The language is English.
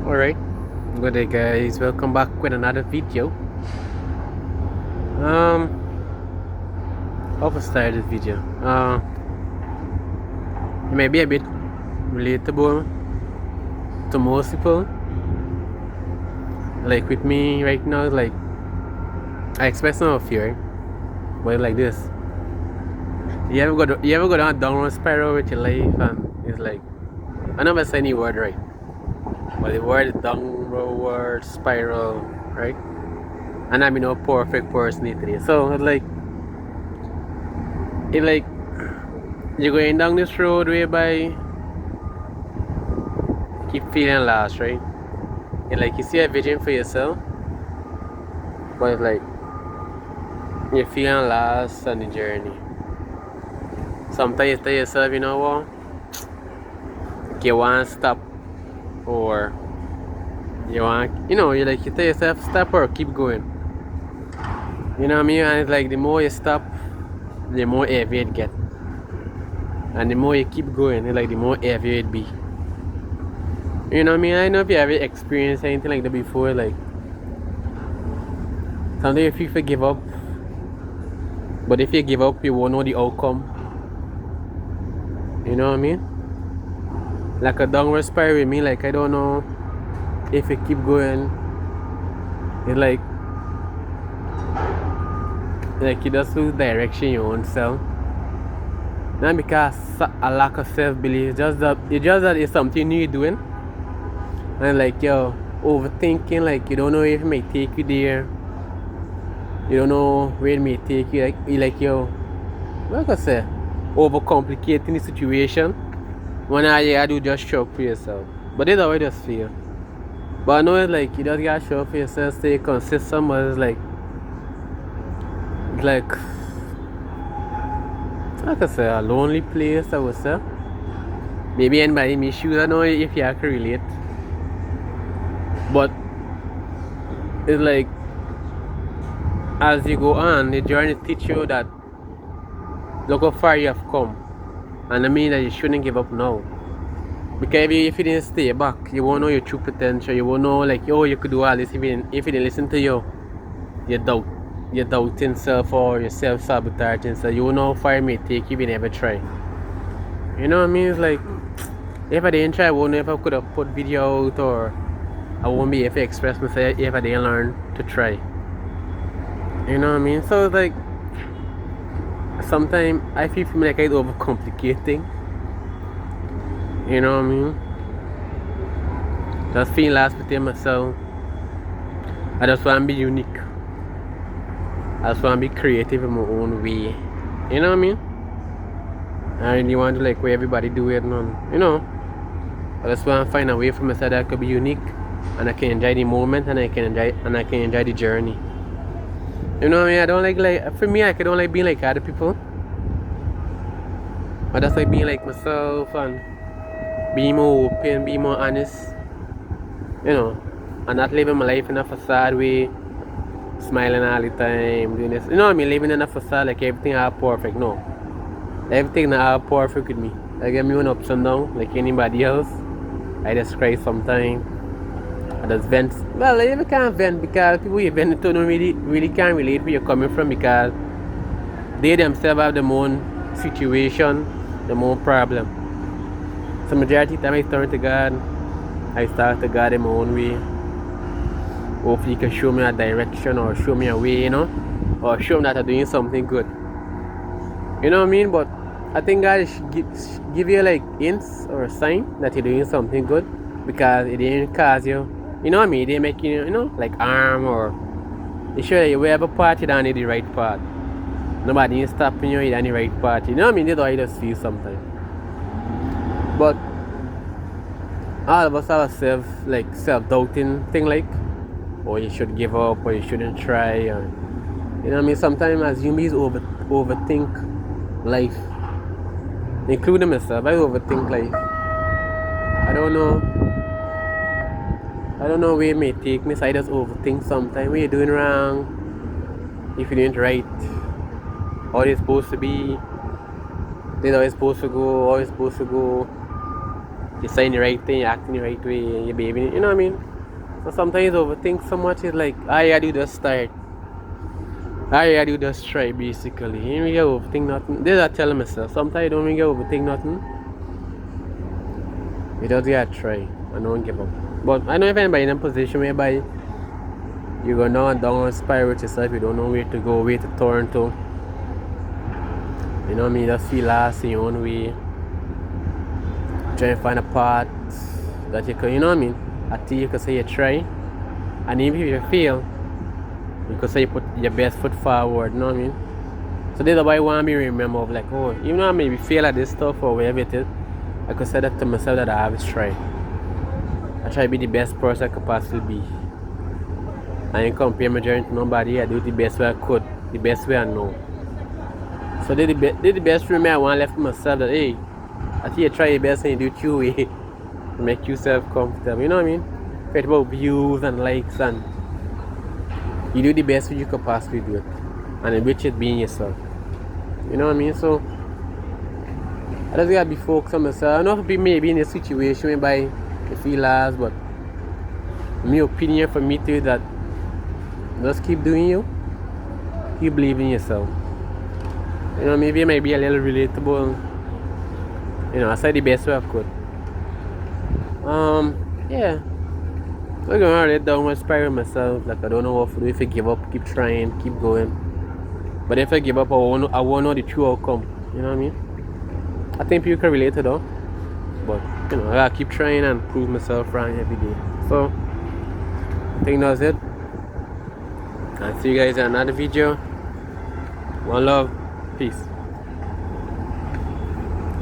Alright, good day guys, welcome back with another video. How to start this video? It may be a bit relatable to most people. Like with me right now, like I express some of fear, but like this. You ever go down a downward spiral with your life and it's like I never say any word right. But the word is downward spiral, right? And I'm no perfect person today. So it's like you're going down this road whereby keep feeling lost, right? And like you see a vision for yourself, but it's like you're feeling lost on the journey. Sometimes you tell yourself, you know what? You want to stop, or you tell yourself stop or keep going. You know what I mean? And it's like the more you stop, the more heavy it get, and the more you keep going, it's like the more heavy it be. You know what I mean? I don't know if you ever experienced anything like that before. Like sometimes if you give up, but if you give up, you won't know the outcome. You know what I mean? Like a downward spiral with me, like I don't know if you keep going. It's like you just lose direction your own self. Not because a lack of self-belief, just that it's something new you're doing. And like yo, overthinking, like you don't know if it may take you there. You don't know where it may take you. Like yo, like I say, overcomplicating the situation. When I do just show up for yourself. But it's always just feel. But I know it's like you just gotta show up for yourself, stay consistent, but it's like I say, a lonely place, I would say. Maybe anybody in my shoes, I don't know if you can relate. But it's like as you go on, the journey teach you that look how far you have come. And I mean that you shouldn't give up now. Because if you didn't stay back, you won't know your true potential. You won't know like you could do all this if you didn't listen to your doubting self or your self-sabotaging self. You won't know how far it may take you if you never try. You know what I mean? It's like if I didn't try, I won't know if I could have put video out, or I won't be able to express myself if I didn't learn to try. You know what I mean? So it's like sometimes I feel like I overcomplicate things. You know what I mean? Just feeling lost within myself. I just want to be unique. I just want to be creative in my own way. You know what I mean? I really want to like where everybody do it, and you know. I just want to find a way for myself that I could be unique, and I can enjoy the moment, and I can enjoy the journey. You know what I mean? I don't like for me, I don't like being like other people. I just like being like myself and being more open, being more honest. You know, and not living my life in a facade way, smiling all the time, doing this. You know what I mean? Living in a facade like everything all perfect. No, everything not all perfect with me. I get me one ups and downs like anybody else. I just cry sometimes. I just vent. Well, I never can't vent because people you vent to don't really can't relate where you're coming from, because they themselves have their own situation, their own problem. So majority of the time I turn to God. I start to God in my own way. Hopefully He can show me a direction or show me a way, you know, or show me that I'm doing something good. You know what I mean? But I think God should give you like hints or a sign that you're doing something good, because it didn't cause you. You know what I mean? It didn't make you, like harm, or it show that you wherever part you're on the right path. Nobody is stopping you, you're on the right path. You know what I mean? That's how you just feel sometimes. But all of us have a self-doubting thing, like, or you should give up, or you shouldn't try, or you know what I mean? Sometimes as humans overthink life, including myself. I overthink life. I don't know where it may take me, so I just overthink sometimes. What you're doing wrong, if you're doing it right, how it's supposed to be, this how it's supposed to go, how it's supposed to go. you're saying the right thing, you're acting the right way, and you're behaving, you know what I mean? So sometimes overthink so much, it's like, all you gotta do just start. All you gotta do just try, basically. You don't really overthink nothing. This is what I tell myself. Sometimes you don't really overthink nothing. You just gotta try and don't give up. But I know if anybody in a position whereby you go down a spiral with yourself, you don't know where to go, where to turn to. You know what I mean? Just feel lost in your own way. Try to find a path that you can, you know what I mean? I think you can say you try. And even if you fail, you could say you put your best foot forward, you know what I mean? So this is why I want to be remembered of like, oh, even though I maybe fail at this stuff or whatever it is, I could say that to myself that I always try. I try to be the best person I could possibly be. I ain't compare my journey to nobody. I do the best way I could, the best way I know. So this the best way I want left for myself that, hey, I think you try your best and you do it your way to make yourself comfortable. You know what I mean? Forget about views and likes, and you do the best way you could possibly do it. And in which it being yourself. You know what I mean? So I just gotta be focused on myself. I know if people may be in a situation whereby you feel lost, but my opinion for me too is that just keep doing you. Keep believing in yourself. You know, maybe it might be a little relatable. You know, I said the best way I could. Yeah. I'm gonna let down my spiral myself. Like I don't know what to do. If I give up, keep trying, keep going. But if I give up, I won't know the true outcome. You know what I mean? I think people can relate to that. But you know, I gotta keep trying and prove myself wrong every day. So I think that's it. I'll see you guys in another video. One love. Peace.